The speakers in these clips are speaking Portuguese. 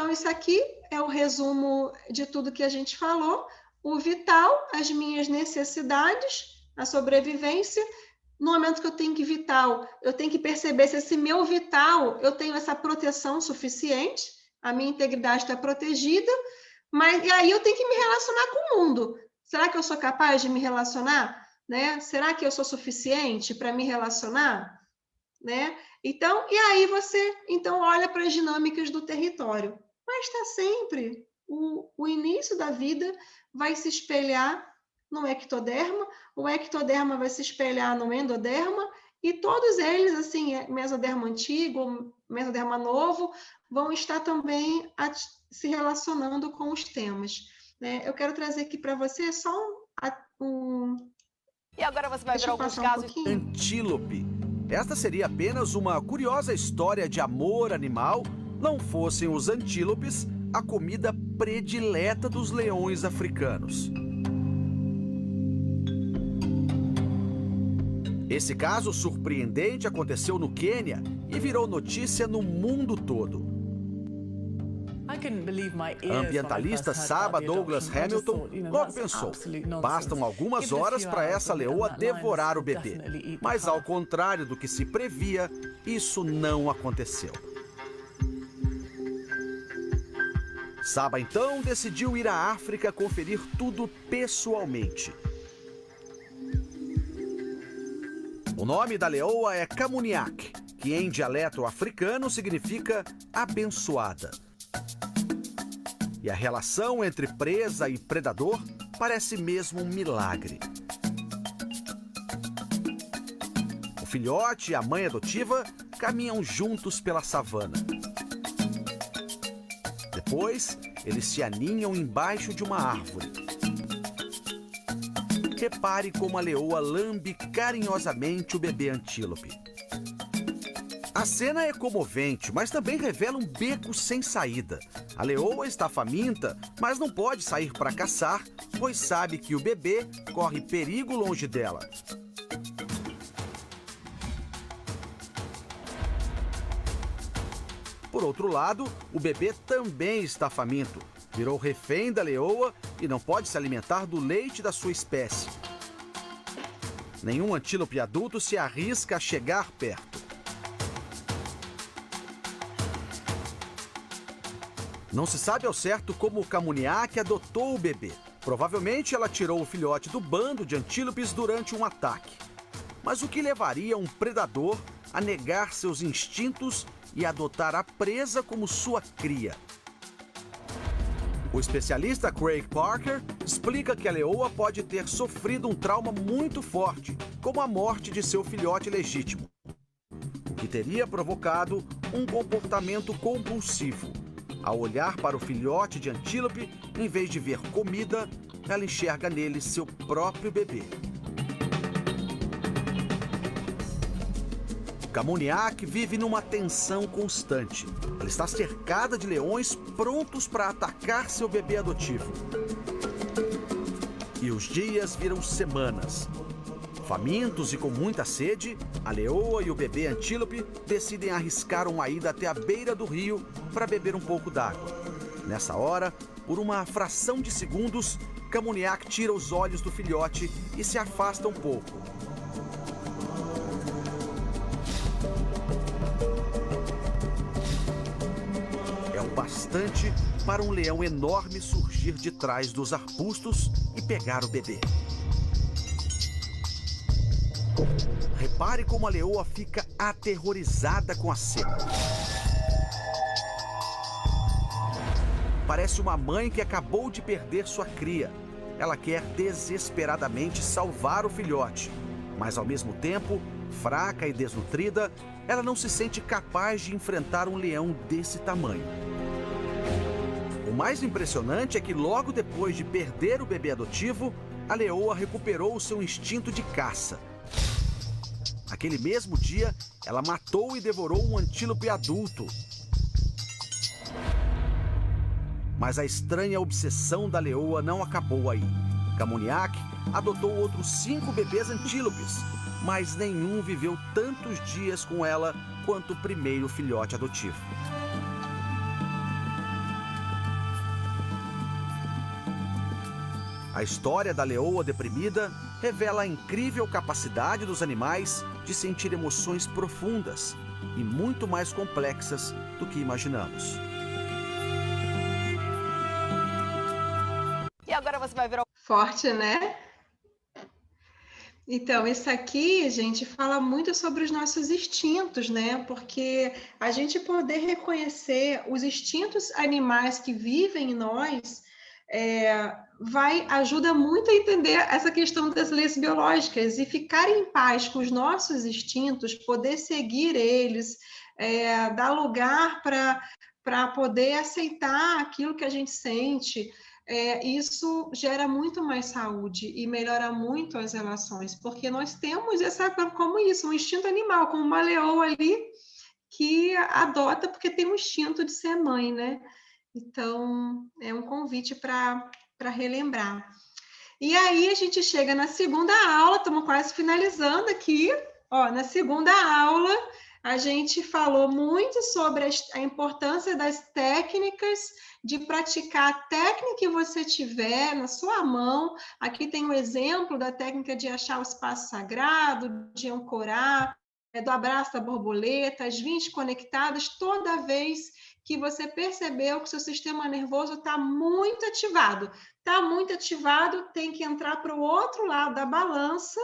Então, isso aqui é o resumo de tudo que a gente falou. O vital, as minhas necessidades, a sobrevivência. No momento que eu tenho que vital, eu tenho que perceber se esse meu vital, eu tenho essa proteção suficiente, a minha integridade está protegida, mas e aí eu tenho que me relacionar com o mundo. Será que eu sou capaz de me relacionar? Né? Será que eu sou suficiente para me relacionar? Né? Então, e aí você então olha para as dinâmicas do território. Mas está sempre, o início da vida vai se espelhar no ectoderma, o ectoderma vai se espelhar no endoderma, e todos eles, assim, mesoderma antigo, mesoderma novo, vão estar também se relacionando com os temas. Né? Eu quero trazer aqui para você só E agora você vai ver alguns casos. Antílope. Esta seria apenas uma curiosa história de amor animal, não fossem os antílopes a comida predileta dos leões africanos. Esse caso surpreendente aconteceu no Quênia e virou notícia no mundo todo. A ambientalista Saba Douglas Hamilton logo pensou, bastam algumas horas para essa leoa devorar o bebê. Mas ao contrário do que se previa, isso não aconteceu. Saba então decidiu ir à África conferir tudo pessoalmente. O nome da leoa é Kamuniak, que em dialeto africano significa abençoada. E a relação entre presa e predador parece mesmo um milagre. O filhote e a mãe adotiva caminham juntos pela savana. Depois, eles se aninham embaixo de uma árvore. Repare como a leoa lambe carinhosamente o bebê antílope. A cena é comovente, mas também revela um beco sem saída. A leoa está faminta, mas não pode sair para caçar, pois sabe que o bebê corre perigo longe dela. Por outro lado, o bebê também está faminto. Virou refém da leoa e não pode se alimentar do leite da sua espécie. Nenhum antílope adulto se arrisca a chegar perto. Não se sabe ao certo como o Kamuniak adotou o bebê. Provavelmente ela tirou o filhote do bando de antílopes durante um ataque. Mas o que levaria um predador a negar seus instintos e adotar a presa como sua cria? O especialista Craig Parker explica que a leoa pode ter sofrido um trauma muito forte, como a morte de seu filhote legítimo, o que teria provocado um comportamento compulsivo. Ao olhar para o filhote de antílope, em vez de ver comida, ela enxerga nele seu próprio bebê. Kamuniak vive numa tensão constante. Ela está cercada de leões prontos para atacar seu bebê adotivo. E os dias viram semanas. Famintos e com muita sede, a leoa e o bebê antílope decidem arriscar uma ida até a beira do rio para beber um pouco d'água. Nessa hora, por uma fração de segundos, Kamuniak tira os olhos do filhote e se afasta um pouco. É o bastante para um leão enorme surgir de trás dos arbustos e pegar o bebê. Repare como a leoa fica aterrorizada com a cena. Parece uma mãe que acabou de perder sua cria. Ela quer desesperadamente salvar o filhote, mas ao mesmo tempo, fraca e desnutrida, ela não se sente capaz de enfrentar um leão desse tamanho. O mais impressionante é que logo depois de perder o bebê adotivo, a leoa recuperou o seu instinto de caça. Aquele mesmo dia, ela matou e devorou um antílope adulto. Mas a estranha obsessão da leoa não acabou aí. Kamuniak adotou outros 5 bebês antílopes, mas nenhum viveu tantos dias com ela quanto o primeiro filhote adotivo. A história da leoa deprimida revela a incrível capacidade dos animais de sentir emoções profundas e muito mais complexas do que imaginamos. E agora você vai ver... Forte, né? Então, isso aqui, gente, fala muito sobre os nossos instintos, né? Porque a gente poder reconhecer os instintos animais que vivem em nós ajuda muito a entender essa questão das leis biológicas e ficar em paz com os nossos instintos, poder seguir eles, dar lugar para poder aceitar aquilo que a gente sente. Isso gera muito mais saúde e melhora muito as relações, porque nós temos como isso, um instinto animal, como uma leoa ali que adota porque tem um instinto de ser mãe, né? Então, é um convite para relembrar. E aí a gente chega na segunda aula, estamos quase finalizando aqui. Ó, na segunda aula, a gente falou muito sobre a importância das técnicas, de praticar a técnica que você tiver na sua mão. Aqui tem um exemplo da técnica de achar o espaço sagrado, de ancorar, do abraço da borboleta, as 20 conectadas, toda vez que você percebeu que o seu sistema nervoso está muito ativado. Está muito ativado, tem que entrar para o outro lado da balança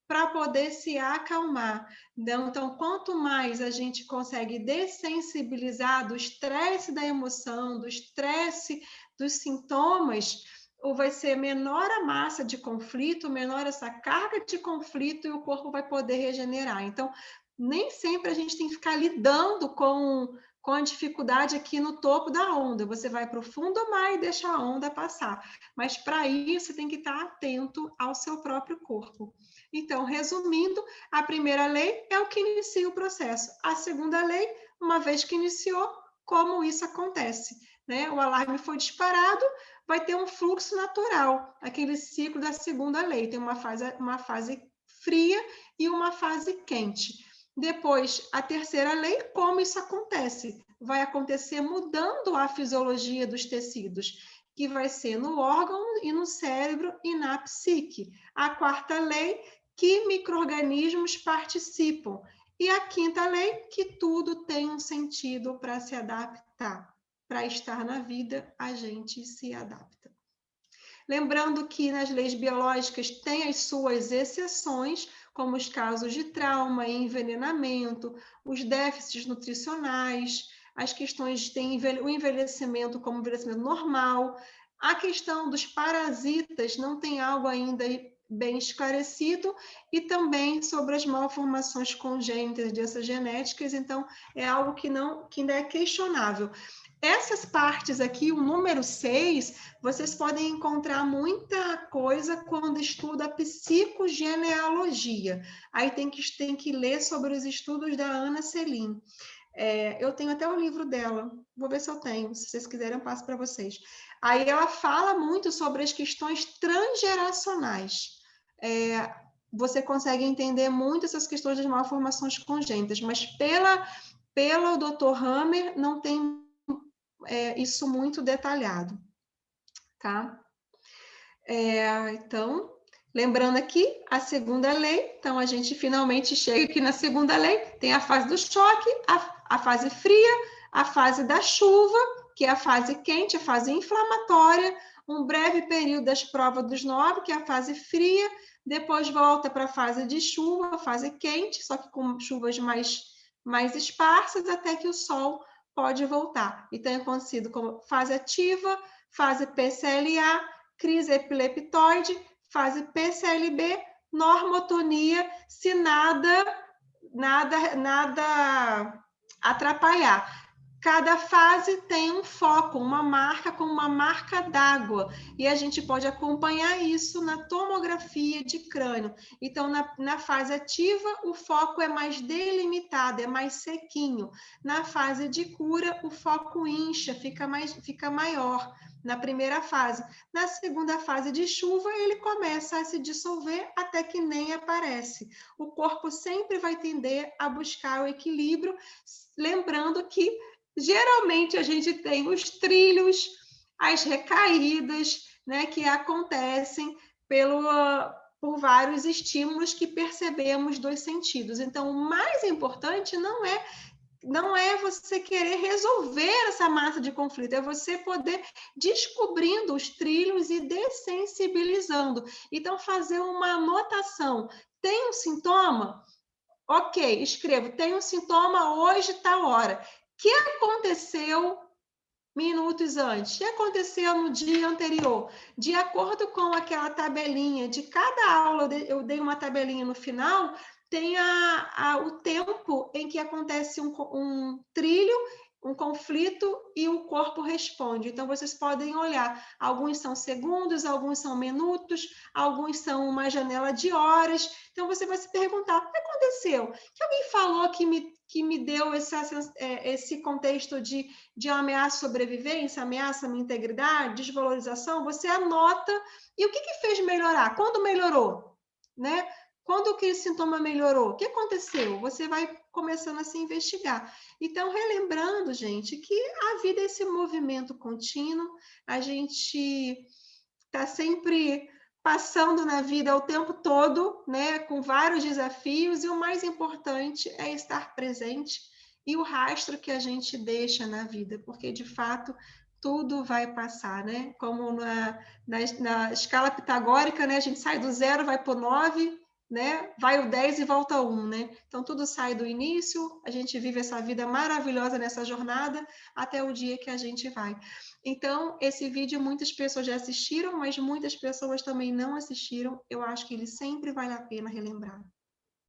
para poder se acalmar. Então, quanto mais a gente consegue dessensibilizar do estresse da emoção, do estresse dos sintomas, ou vai ser menor a massa de conflito, menor essa carga de conflito e o corpo vai poder regenerar. Então, nem sempre a gente tem que ficar lidando com a dificuldade aqui no topo da onda. Você vai para o fundo do mar e deixa a onda passar. Mas, para isso, você tem que estar atento ao seu próprio corpo. Então, resumindo, a primeira lei é o que inicia o processo. A segunda lei, uma vez que iniciou, como isso acontece, né? O alarme foi disparado, vai ter um fluxo natural, aquele ciclo da segunda lei. Tem uma fase fria e uma fase quente. Depois, a terceira lei, como isso acontece? Vai acontecer mudando a fisiologia dos tecidos, que vai ser no órgão e no cérebro e na psique. A quarta lei, que micro-organismos participam. E a quinta lei, que tudo tem um sentido para se adaptar. Para estar na vida, a gente se adapta. Lembrando que nas leis biológicas tem as suas exceções, como os casos de trauma e envenenamento, os déficits nutricionais, as questões de o envelhecimento como envelhecimento normal, a questão dos parasitas não tem algo ainda bem esclarecido, e também sobre as malformações congênitas, doenças genéticas, então é algo que ainda é questionável. Essas partes aqui, o número 6, vocês podem encontrar muita coisa quando estuda a psicogenealogia. Aí tem que ler sobre os estudos da Ana Selim. Eu tenho até o livro dela, vou ver se eu tenho, se vocês quiserem eu passo para vocês. Aí ela fala muito sobre as questões transgeracionais. Você consegue entender muito essas questões das malformações congênitas, mas pelo Dr. Hammer não tem isso muito detalhado, tá? Então, lembrando aqui, a segunda lei, então a gente finalmente chega aqui na segunda lei, tem a fase do choque, a fase fria, a fase da chuva, que é a fase quente, a fase inflamatória, um breve período das provas dos 9, que é a fase fria, depois volta para a fase de chuva, a fase quente, só que com chuvas mais esparsas, até que o sol pode voltar. Então, é conhecido como fase ativa, fase PCLA, crise epileptoide, fase PCLB, normotonia, se nada atrapalhar. Cada fase tem um foco, uma marca com uma marca d'água, e a gente pode acompanhar isso na tomografia de crânio. Então, na fase ativa, o foco é mais delimitado, é mais sequinho. Na fase de cura, o foco incha, fica maior na primeira fase. Na segunda fase de chuva, ele começa a se dissolver até que nem aparece. O corpo sempre vai tender a buscar o equilíbrio, lembrando que geralmente a gente tem os trilhos, as recaídas, né, que acontecem por vários estímulos que percebemos dos sentidos. Então, o mais importante não é você querer resolver essa massa de conflito, é você poder descobrindo os trilhos e dessensibilizando. Então, fazer uma anotação. Tem um sintoma? Ok, escrevo. Tem um sintoma hoje, tal hora. O que aconteceu minutos antes? O que aconteceu no dia anterior? De acordo com aquela tabelinha, de cada aula, eu dei uma tabelinha no final, tem o tempo em que acontece um trilho, um conflito e o corpo responde. Então, vocês podem olhar. Alguns são segundos, alguns são minutos, alguns são uma janela de horas. Então, você vai se perguntar, o que aconteceu? Que alguém falou que me deu esse contexto de ameaça à sobrevivência, ameaça à minha integridade, desvalorização? Você anota. E o que fez melhorar? Quando melhorou? Né? Quando que esse sintoma melhorou? O que aconteceu? Você vai começando a se investigar. Então, relembrando, gente, que a vida é esse movimento contínuo, a gente está sempre passando na vida o tempo todo, né, com vários desafios, e o mais importante é estar presente e o rastro que a gente deixa na vida, porque, de fato, tudo vai passar, né? Como na escala pitagórica, né, a gente sai do 0, vai para o 9, né? Vai o 10 e volta 1, né? Então, tudo sai do início, a gente vive essa vida maravilhosa nessa jornada, até o dia que a gente vai. Então, esse vídeo muitas pessoas já assistiram, mas muitas pessoas também não assistiram. Eu acho que ele sempre vale a pena relembrar.